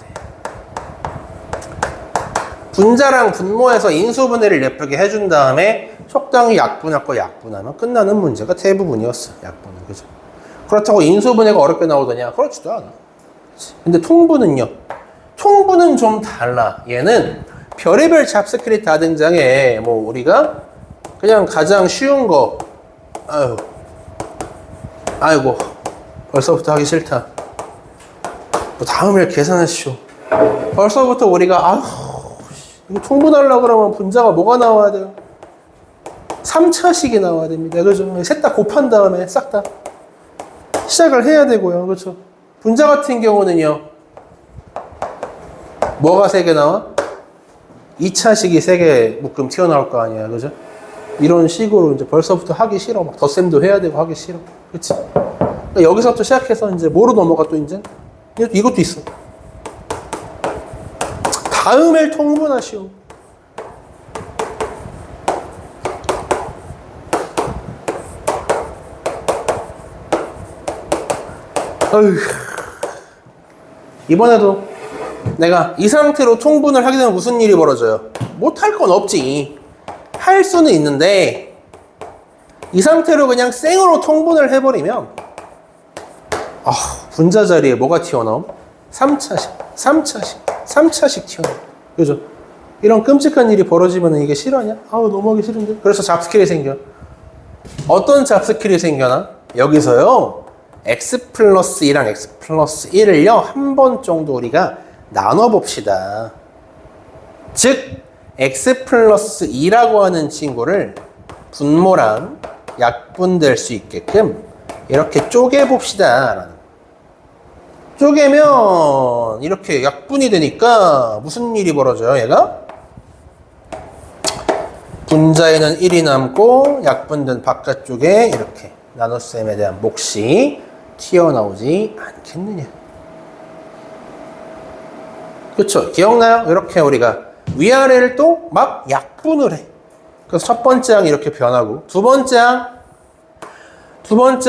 분자랑 분모해서 인수분해를 예쁘게 해준 다음에 적당히 약분할 거 약분하면 끝나는 문제가 대부분이었어. 약분은. 그죠? 그렇다고 인수분해가 어렵게 나오더냐? 그렇지도 않아. 근데 통분은요? 통분은 좀 달라. 얘는 별의별 잡스킬이 다 등장해. 뭐 우리가 그냥 가장 쉬운 거, 아이고 벌써부터 하기 싫다. 뭐 다음을 계산하시오. 벌써부터 우리가 이거 통분하려고 그러면 분자가 뭐가 나와야 돼요? 3차식이 나와야 됩니다. 그죠? 셋 다 곱한 다음에 싹 다 시작을 해야 되고요. 그렇죠? 분자 같은 경우는요, 뭐가 3개 나와? 2차식이 3개 묶음 튀어나올 거 아니야. 그죠? 이런 식으로 이제 벌써부터 하기 싫어. 막 덧셈도 해야 되고 하기 싫어. 그치? 그러니까 여기서부터 시작해서 이제 뭐로 넘어가 또 이제? 이것도 있어. 다음을 통분하시오. 어휴. 이번에도 내가 이 상태로 통분을 하게 되면 무슨 일이 벌어져요? 못할 건 없지. 할 수는 있는데 이 상태로 그냥 생으로 통분을 해버리면 분자 자리에 뭐가 튀어나옴? 3차식 튀어나옴. 그죠? 이런 끔찍한 일이 벌어지면 이게 실화냐? 너무 하기 싫은데? 그래서 잡스킬이 생겨. 어떤 잡스킬이 생겨나? 여기서요, x 플러스 2랑 x 플러스 1을요, 한 번 정도 우리가 나눠봅시다. 즉, x 플러스 2라고 하는 친구를 분모랑 약분될 수 있게끔 이렇게 쪼개봅시다. 쪼개면 이렇게 약분이 되니까 무슨 일이 벌어져요, 얘가? 분자에는 1이 남고 약분된 바깥쪽에 이렇게 나눗셈에 대한 몫이 튀어나오지 않겠느냐. 그쵸? 기억나요? 이렇게 우리가 위아래를 또 막 약분을 해. 그래서 첫 번째 항이 이렇게 변하고, 두 번째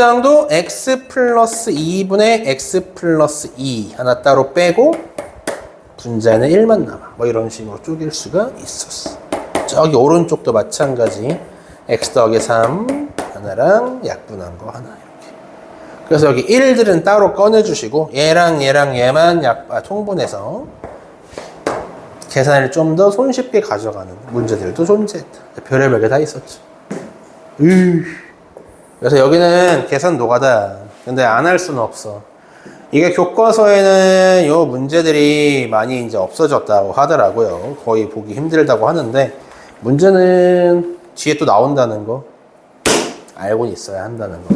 항도 x 플러스 2분의 x 플러스 2 하나 따로 빼고 분자에는 1만 남아. 뭐 이런 식으로 쪼갤 수가 있었어. 저기 오른쪽도 마찬가지. x 더하기 3 하나랑 약분한 거 하나 이렇게. 그래서 여기 1들은 따로 꺼내주시고 얘랑 얘만 통분해서 계산을 좀 더 손쉽게 가져가는 문제들도 존재했다. 별의별 게 다 있었죠. 그래서 여기는 계산 노가다. 근데 안 할 수는 없어. 이게 교과서에는 요 문제들이 많이 이제 없어졌다고 하더라고요. 거의 보기 힘들다고 하는데 문제는 뒤에 또 나온다는 거 알고는 있어야 한다는 거.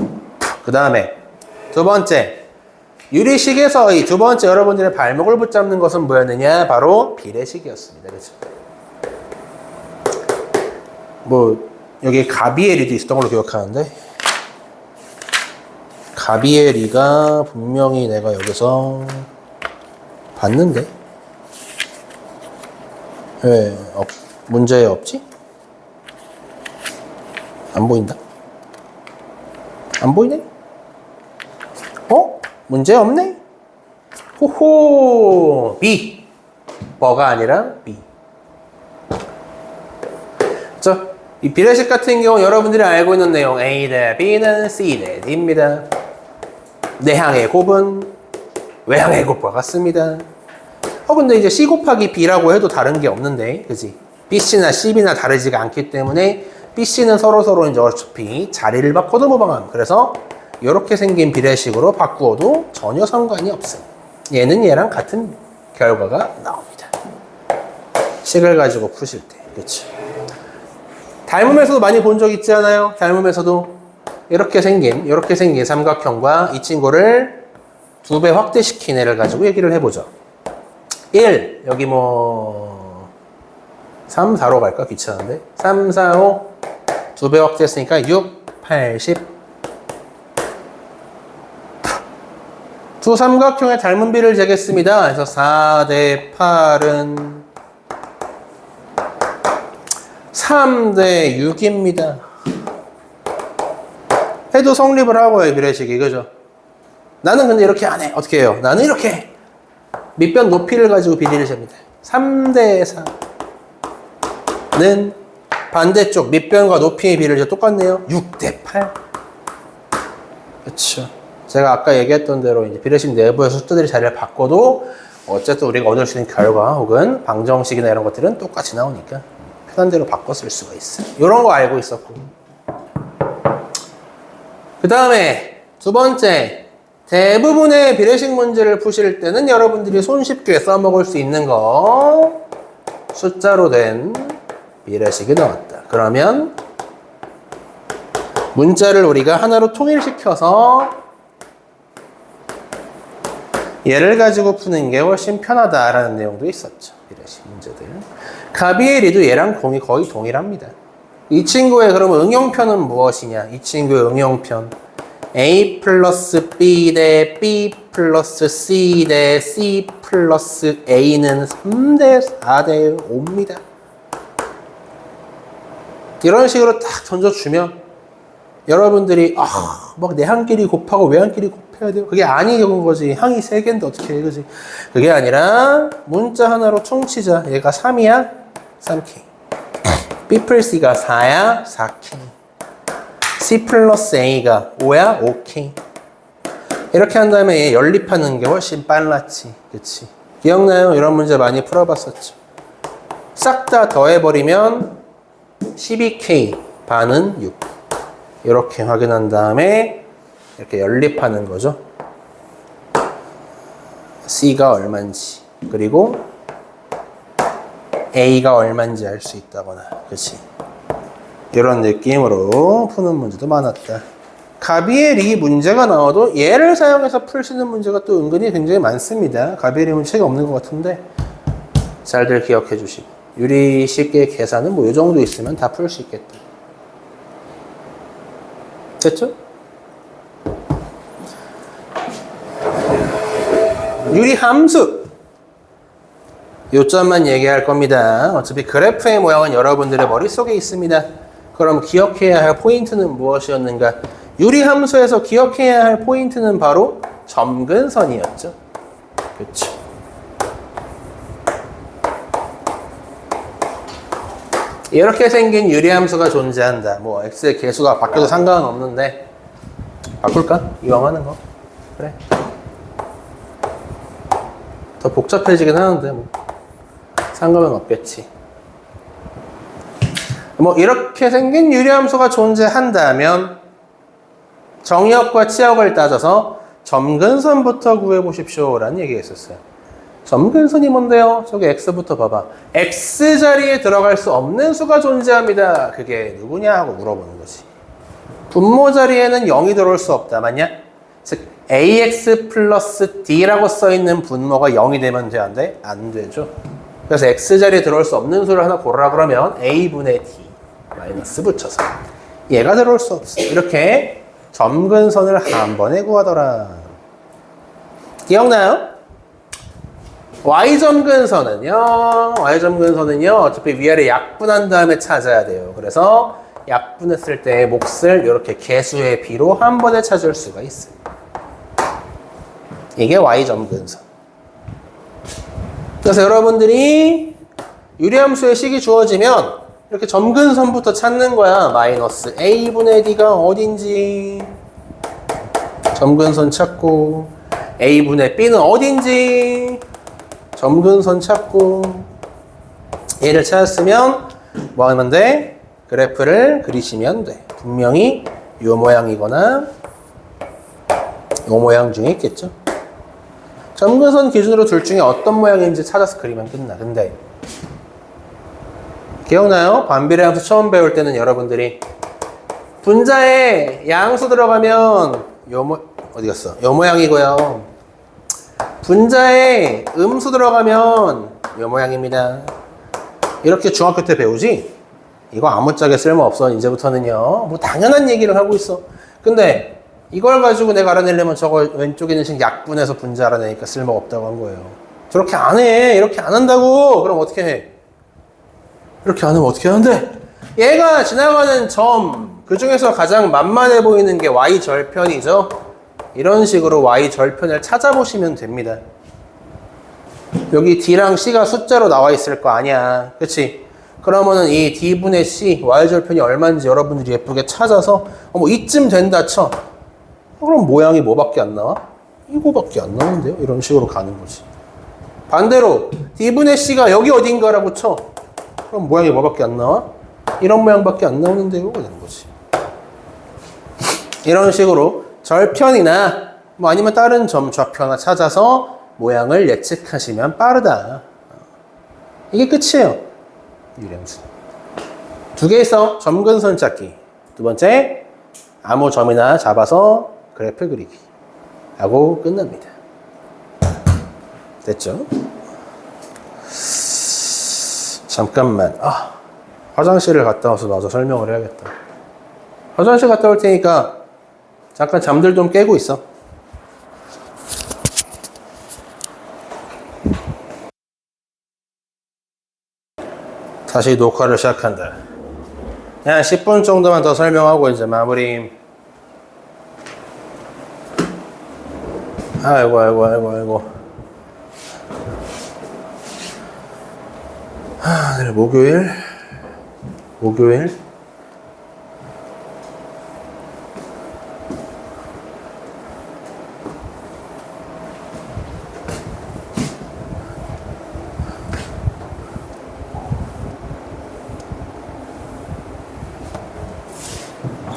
그 다음에 두 번째, 유리식에서 이 두 번째 여러분들의 발목을 붙잡는 것은 뭐였느냐? 바로 비례식이었습니다. 그렇죠? 뭐 여기 가비에리도 있었던 걸로 기억하는데 가비에리가 분명히 내가 여기서 봤는데 왜 문제에 없지? 안 보인다? 안 보이네? 문제 없네? 호호! B. 뭐가 아니라 B. 이 비례식 같은 경우 여러분들이 알고 있는 내용 A 대 B는 C 대 D입니다. 내항의 곱은 외항의 곱과 같습니다. 근데 이제 C 곱하기 B라고 해도 다른 게 없는데, 그지? BC나 CB나 다르지가 않기 때문에 BC는 서로 이제 어차피 자리를 바꿔도 무방함. 그래서 이렇게 생긴 비례식으로 바꾸어도 전혀 상관이 없음. 얘는 얘랑 같은 결과가 나옵니다. 식을 가지고 푸실 때, 그렇죠? 닮음에서도 많이 본 적 있지 않아요? 닮음에서도 이렇게 생긴 삼각형과 이 친구를 2배 확대시킨 애를 가지고 얘기를 해보죠. 1, 여기 3, 4로 갈까? 귀찮은데. 3, 4, 5, 2배 확대했으니까 6, 8, 10. 두 삼각형의 닮은 비를 재겠습니다. 그래서 4 대 8은 3 대 6입니다. 해도 성립을 하고요, 비례식이. 그죠? 나는 근데 이렇게 안 해. 어떻게 해요? 나는 이렇게 밑변 높이를 가지고 비례를 잽니다. 3 대 4는 반대쪽 밑변과 높이의 비례를 똑같네요. 6 대 8. 그렇죠. 제가 아까 얘기했던 대로 이제 비례식 내부에서 숫자들이 자리를 바꿔도 어쨌든 우리가 얻을 수 있는 결과 혹은 방정식이나 이런 것들은 똑같이 나오니까 편한 대로 바꿔 쓸 수가 있어요. 이런 거 알고 있었고. 그 다음에 두 번째, 대부분의 비례식 문제를 푸실 때는 여러분들이 손쉽게 써먹을 수 있는 거 숫자로 된 비례식이 나왔다. 그러면 문자를 우리가 하나로 통일시켜서 얘를 가지고 푸는 게 훨씬 편하다라는 내용도 있었죠. 비례식 문제들. 가비에리도 얘랑 거의 동일합니다. 이 친구의 그러면 응용편은 무엇이냐? 이 친구의 응용편. A 플러스 B 대 B 플러스 C 대 C 플러스 A는 3 대 4 대 5입니다. 이런 식으로 딱 던져주면 여러분들이 막 내항끼리 곱하고 외항끼리 곱해야 돼요. 그게 아니는 거지. 항이 3개인데 어떻게 해, 그지? 그게 아니라 문자 하나로 퉁치자. 얘가 3이야? 3K. B 플러스 C가 4야? 4K. C 플러스 A가 5야? 5K. 이렇게 한 다음에 얘 연립하는 게 훨씬 빨랐지. 그치? 기억나요? 이런 문제 많이 풀어봤었죠. 싹 다 더해버리면 12K 반은 6. 이렇게 확인한 다음에 이렇게 연립하는 거죠. C가 얼마인지, 그리고 A가 얼마인지 알 수 있다거나, 그치? 이런 느낌으로 푸는 문제도 많았다. 가비엘이 문제가 나와도 얘를 사용해서 풀 수 있는 문제가 또 은근히 굉장히 많습니다. 가비엘이 문제가 없는 것 같은데 잘들 기억해 주시고, 유리식의 계산은 뭐 이 정도 있으면 다 풀 수 있겠다. 됐죠? 유리 함수 요점만 얘기할 겁니다. 어차피 그래프의 모양은 여러분들의 머릿속에 있습니다. 그럼 기억해야 할 포인트는 무엇이었는가? 유리 함수에서 기억해야 할 포인트는 바로 점근선이었죠. 그렇죠. 이렇게 생긴 유리 함수가 존재한다. 뭐 x의 개수가 바뀌어도 상관은 없는데 바꿀까? 이왕 하는 거. 그래. 더 복잡해지긴 하는데 뭐 상관은 없겠지. 뭐 이렇게 생긴 유리함수가 존재한다면 정의역과 치역을 따져서 점근선부터 구해보십시오 라는 얘기가 있었어요. 점근선이 뭔데요? 저기 x부터 봐봐. x자리에 들어갈 수 없는 수가 존재합니다. 그게 누구냐 하고 물어보는 거지. 분모 자리에는 0이 들어올 수 없다. 맞냐? 즉 ax 플러스 d라고 써있는 분모가 0이 되면 돼? 안 돼? 안 되죠. 그래서 x자리에 들어올 수 없는 수를 하나 고르라 그러면 a분의 d 마이너스 붙여서 얘가 들어올 수 없어. 이렇게 점근선을 한 번에 구하더라. 기억나요? y점근선은요 어차피 위아래 약분한 다음에 찾아야 돼요. 그래서 약분했을 때 몫을 이렇게 개수의 비로 한 번에 찾을 수가 있습니다. 이게 y점근선. 그래서 여러분들이 유리함수의 식이 주어지면 이렇게 점근선부터 찾는 거야. 마이너스 a분의 d가 어딘지 점근선 찾고, a분의 b는 어딘지 점근선 찾고, 얘를 찾았으면 뭐 하면 돼? 그래프를 그리시면 돼. 분명히 이 모양이거나 이 모양 중에 있겠죠. 점근선 기준으로 둘 중에 어떤 모양인지 찾아서 그리면 끝나. 근데 기억나요? 반비례 함수 처음 배울 때는 여러분들이 분자에 양수 들어가면 어디 갔어? 요 모양이고요. 분자에 음수 들어가면 요 모양입니다. 이렇게 중학교 때 배우지? 이거 아무짝에 쓸모없어. 이제부터는요. 뭐 당연한 얘기를 하고 있어. 근데 이걸 가지고 내가 알아내려면 저거 왼쪽에 있는 식 약분해서 분자 알아내니까 쓸모가 없다고 한 거예요. 저렇게 안 해. 이렇게 안 한다고. 그럼 어떻게 해? 이렇게 안 하면 어떻게 하는데? 얘가 지나가는 점, 그 중에서 가장 만만해 보이는 게 y절편이죠. 이런 식으로 y절편을 찾아보시면 됩니다. 여기 d랑 c가 숫자로 나와 있을 거 아니야. 그치? 그러면은 이 d분의 c, y절편이 얼마인지 여러분들이 예쁘게 찾아서 뭐 이쯤 된다 쳐. 그럼 모양이 뭐밖에 안 나와? 이거밖에 안 나오는데요? 이런 식으로 가는 거지. 반대로 d분의 c가 여기 어딘가라고 쳐. 그럼 모양이 뭐밖에 안 나와? 이런 모양밖에 안 나오는데요? 이런 거지. 이런 식으로 절편이나 뭐 아니면 다른 점 좌표나 찾아서 모양을 예측하시면 빠르다. 이게 끝이에요. 유리함수. 두 개 있어. 점근선 찾기. 두 번째, 아무 점이나 잡아서 그래프 그리기. 하고 끝납니다. 됐죠? 잠깐만. 화장실을 갔다 와서 마저 설명을 해야겠다. 화장실 갔다 올 테니까 잠깐 잠들 좀 깨고 있어. 다시 녹화를 시작한다. 그냥 10분 정도만 더 설명하고 이제 마무리. 아이고. 내일 목요일.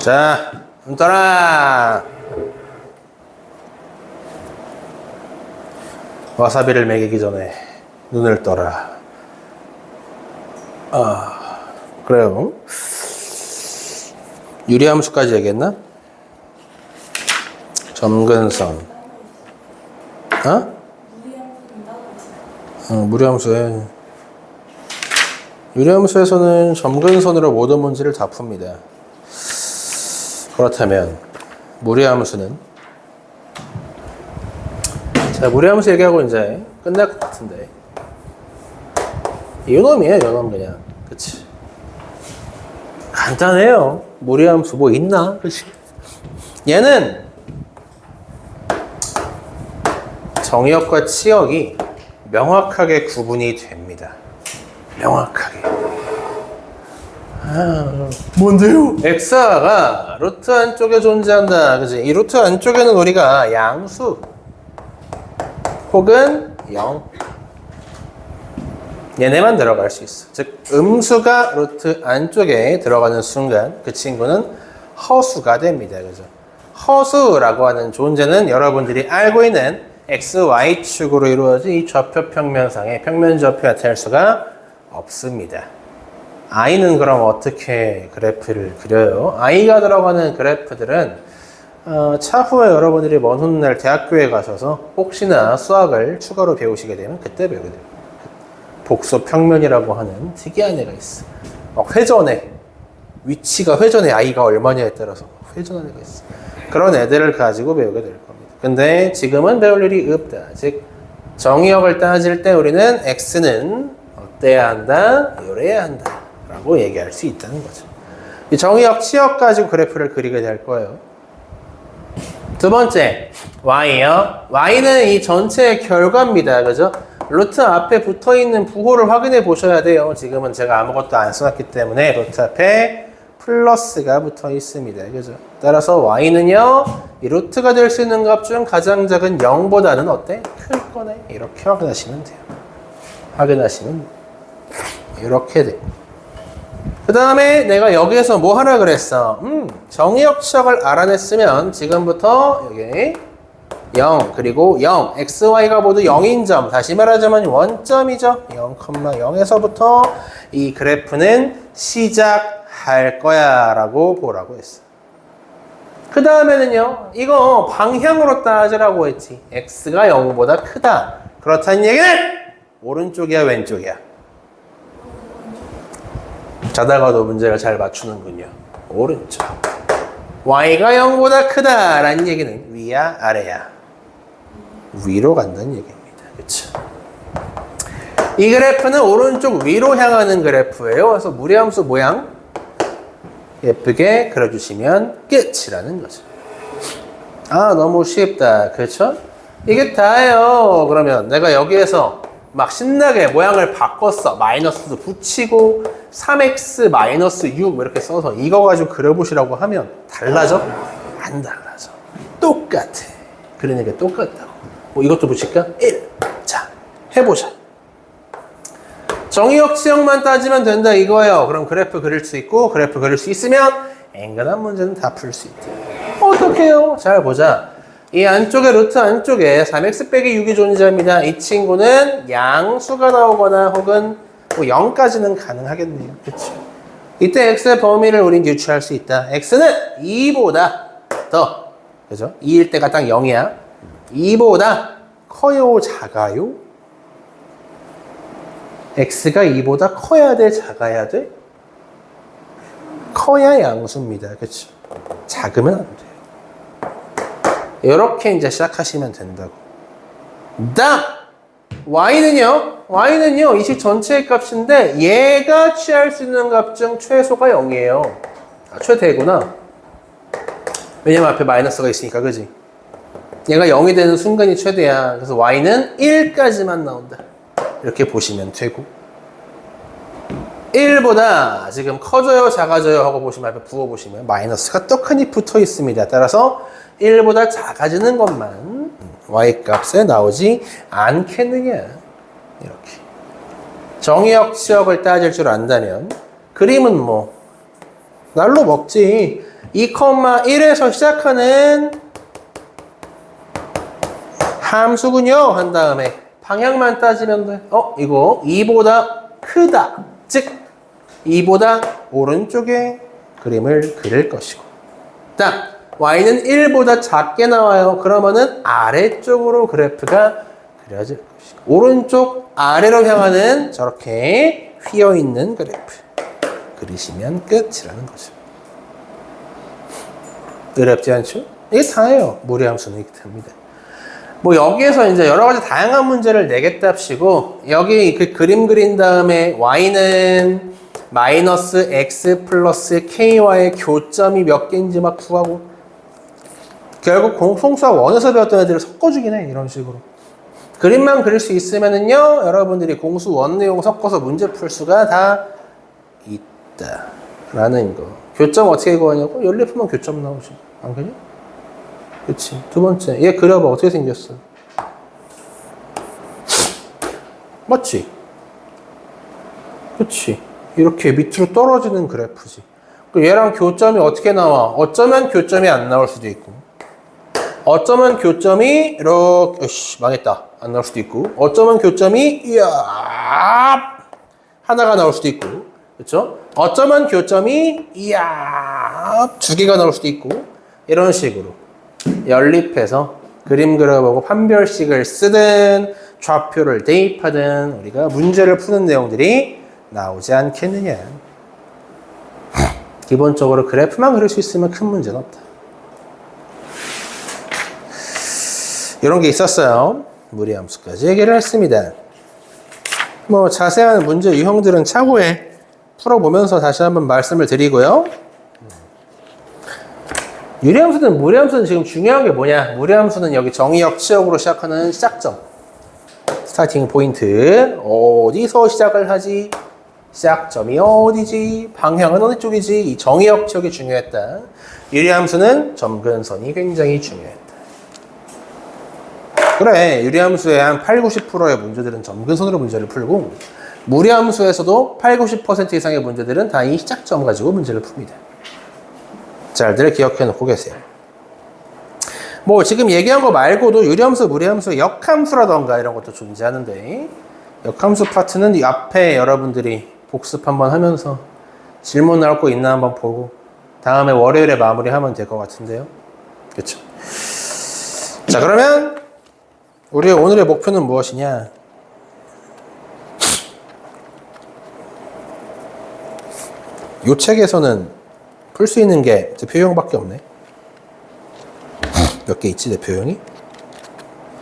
자, 눈 떠라. 와사비를 먹이기 전에 눈을 떠라. 아, 그래요. 유리함수까지 얘기했나? 점근선. 어? 무리함수에. 유리함수에서는 점근선으로 모든 문제를 다 풉니다. 그렇다면 무리함수는, 자, 무리함수 얘기하고 이제 끝날 것 같은데, 요놈이에요, 요놈. 그냥, 그치? 간단해요. 무리함수 뭐 있나? 그치? 얘는 정의역과 치역이 명확하게 구분이 됩니다. 명확하게. 아, 뭔데요? x가 루트 안쪽에 존재한다. 그지? 이 루트 안쪽에는 우리가 양수 혹은 0 얘네만 들어갈 수 있어. 즉 음수가 루트 안쪽에 들어가는 순간 그 친구는 허수가 됩니다. 그죠? 허수라고 하는 존재는 여러분들이 알고 있는 XY축으로 이루어진 이 좌표 평면상의 평면좌표 나타낼 수가 없습니다. I는 그럼 어떻게 그래프를 그려요? I가 들어가는 그래프들은 차후에 여러분들이 먼 훗날 대학교에 가셔서 혹시나 수학을 추가로 배우시게 되면 그때 배우게 돼요. 복소 평면이라고 하는 특이한 애가 있어. 막 회전에 위치가 회전에 I가 얼마냐에 따라서 회전하는 애가 있어. 그런 애들을 가지고 배우게 될 겁니다. 근데 지금은 배울 일이 없다. 즉 정의역을 따질 때 우리는 X는 어때야 한다? 이래야 한다 라고 얘기할 수 있다는 거죠. 이 정의역, 치역 가지고 그래프를 그리게 될 거예요. 두 번째, Y요. Y는 이 전체의 결과입니다. 그죠? 루트 앞에 붙어있는 부호를 확인해 보셔야 돼요. 지금은 제가 아무것도 안 써놨기 때문에 루트 앞에 플러스가 붙어 있습니다. 그죠? 따라서 Y는요, 이 루트가 될 수 있는 값 중 가장 작은 0보다는 어때? 클 거네. 이렇게 확인하시면 돼요. 확인하시면 이렇게 돼. 그 다음에 내가 여기에서 뭐 하라 그랬어? 정의역 치역을 알아냈으면 지금부터 여기 0 그리고 0 xy가 모두 0인 점, 다시 말하자면 원점이죠. 0,0에서부터 이 그래프는 시작할 거야 라고 보라고 했어. 그 다음에는요, 이거 방향으로 따지라고 했지. x가 0보다 크다. 그렇다는 얘기는 오른쪽이야 왼쪽이야? 자다가도 문제를 잘 맞추는군요. 오른쪽. y가 0보다 크다라는 얘기는 위야 아래야? 위로 간다는 얘기입니다. 그렇죠? 이 그래프는 오른쪽 위로 향하는 그래프예요. 그래서 무리함수 모양 예쁘게 그려주시면 끝이라는 거죠. 아, 너무 쉽다. 그렇죠? 이게 다예요. 그러면 내가 여기에서 막 신나게 모양을 바꿨어. 마이너스도 붙이고 3x 마이너스 6 이렇게 써서 이거 가지고 그려보시라고 하면 달라져? 안 달라져. 똑같아. 그러니까 똑같다고. 뭐 이것도 붙일까? 1. 자, 해보자. 정의역 치역만 따지면 된다 이거예요. 그럼 그래프 그릴 수 있고 그래프 그릴 수 있으면 앵간한 문제는 다 풀 수 있다. 어떻게 해요? 잘 보자. 이 안쪽에 루트 안쪽에 3x 빼기 6이 존재합니다. 이 친구는 양수가 나오거나 혹은 뭐 0까지는 가능하겠네요. 그렇죠? 이때 x의 범위를 우린 유추할 수 있다. x는 2보다 더, 그죠? 2일 때가 딱 0이야. 2보다 커요, 작아요? x가 2보다 커야 돼, 작아야 돼? 커야 양수입니다. 그렇죠? 작으면 안 돼요. 이렇게 이제 시작하시면 된다고. 다음 y는요 이 식 전체의 값인데 얘가 취할 수 있는 값 중 최소가 0이에요. 아, 최대구나. 왜냐면 앞에 마이너스가 있으니까. 그지? 얘가 0이 되는 순간이 최대야. 그래서 y는 1까지만 나온다. 이렇게 보시면 되고, 1보다 지금 커져요 작아져요 하고 보시면 앞에 부어보시면 마이너스가 떡하니 붙어 있습니다. 따라서 1보다 작아지는 것만 y값에 나오지 않겠느냐. 이렇게 정의역 치역을 따질 줄 안다면 그림은 뭐 날로 먹지. 2,1에서 시작하는 함수군요. 한 다음에 방향만 따지면 돼. 이거 2보다 크다. 즉 2보다 오른쪽에 그림을 그릴 것이고. 딱 y는 1보다 작게 나와요. 그러면은 아래쪽으로 그래프가 그려질 것이고. 오른쪽 아래로 향하는 저렇게 휘어있는 그래프 그리시면 끝이라는 거죠. 어렵지 않죠? 이게 다예요. 무리함수는 이렇게 됩니다. 뭐 여기에서 이제 여러 가지 다양한 문제를 내겠답시고 여기 그 그림 그린 다음에 y는 마이너스 x 플러스 ky와의 교점이 몇 개인지 막 구하고 결국 공통수학 1에서 배웠던 애들을 섞어주긴 해. 이런 식으로. 그림만 그릴 수 있으면은요 여러분들이 공수 1 내용 섞어서 문제 풀 수가 다 있다 라는 거. 교점 어떻게 구하냐고? 연립하면 교점 나오지. 안 그래? 그치. 두 번째. 얘 그려봐. 어떻게 생겼어? 맞지? 그치. 이렇게 밑으로 떨어지는 그래프지. 얘랑 교점이 어떻게 나와? 어쩌면 교점이 안 나올 수도 있고. 어쩌면 교점이 이렇게 망했다. 안 나올 수도 있고. 어쩌면 교점이 하나가 나올 수도 있고. 그렇죠? 어쩌면 교점이 두 개가 나올 수도 있고. 이런 식으로 연립해서 그림 그려보고 판별식을 쓰든 좌표를 대입하든 우리가 문제를 푸는 내용들이 나오지 않겠느냐. 기본적으로 그래프만 그릴 수 있으면 큰 문제는 없다. 이런 게 있었어요. 무리함수까지 얘기를 했습니다. 뭐 자세한 문제 유형들은 차후에 풀어보면서 다시 한번 말씀을 드리고요. 유리함수든 무리함수든 지금 중요한 게 뭐냐? 무리함수는 여기 정의역 치역으로 시작하는 시작점. 스타팅 포인트. 어디서 시작을 하지? 시작점이 어디지? 방향은 어느 쪽이지? 이 정의역 치역이 중요했다. 유리함수는 점근선이 굉장히 중요했다. 그래, 유리함수의 한 8, 90%의 문제들은 점근선으로 문제를 풀고 무리함수에서도 8, 90% 이상의 문제들은 다 이 시작점 가지고 문제를 풉니다. 잘들 기억해 놓고 계세요. 뭐 지금 얘기한 거 말고도 유리함수, 무리함수, 역함수라던가 이런 것도 존재하는데 역함수 파트는 이 앞에 여러분들이 복습 한번 하면서 질문 나올 거 있나 한번 보고 다음에 월요일에 마무리하면 될 것 같은데요. 그렇죠? 자, 그러면 우리의 오늘의 목표는 무엇이냐? 이 책에서는 풀 수 있는 게 대표형밖에 없네. 몇 개 있지, 대표형이?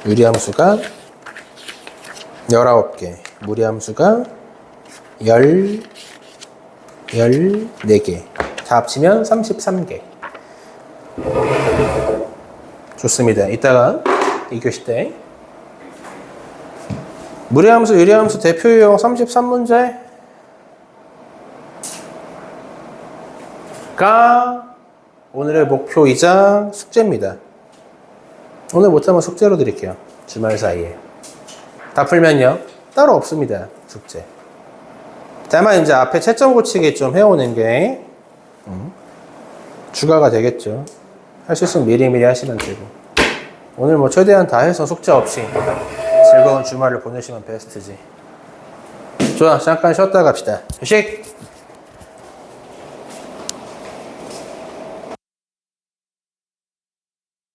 유리함수가 19개, 무리함수가 14개. 다 합치면 33개. 좋습니다. 이따가 2교시 때 무리함수, 유리함수 대표 유형 33문제 가 오늘의 목표이자 숙제입니다. 오늘 못하면 숙제로 드릴게요. 주말 사이에. 다 풀면요. 따로 없습니다. 숙제. 다만 이제 앞에 채점 고치기 좀 해오는 게 주가가 되겠죠. 할 수 있으면 미리미리 하시면 되고. 오늘 뭐 최대한 다 해서 숙제 없이 즐거운 주말을 보내시면 베스트지. 좋아, 잠깐 쉬었다 갑시다. 휴식!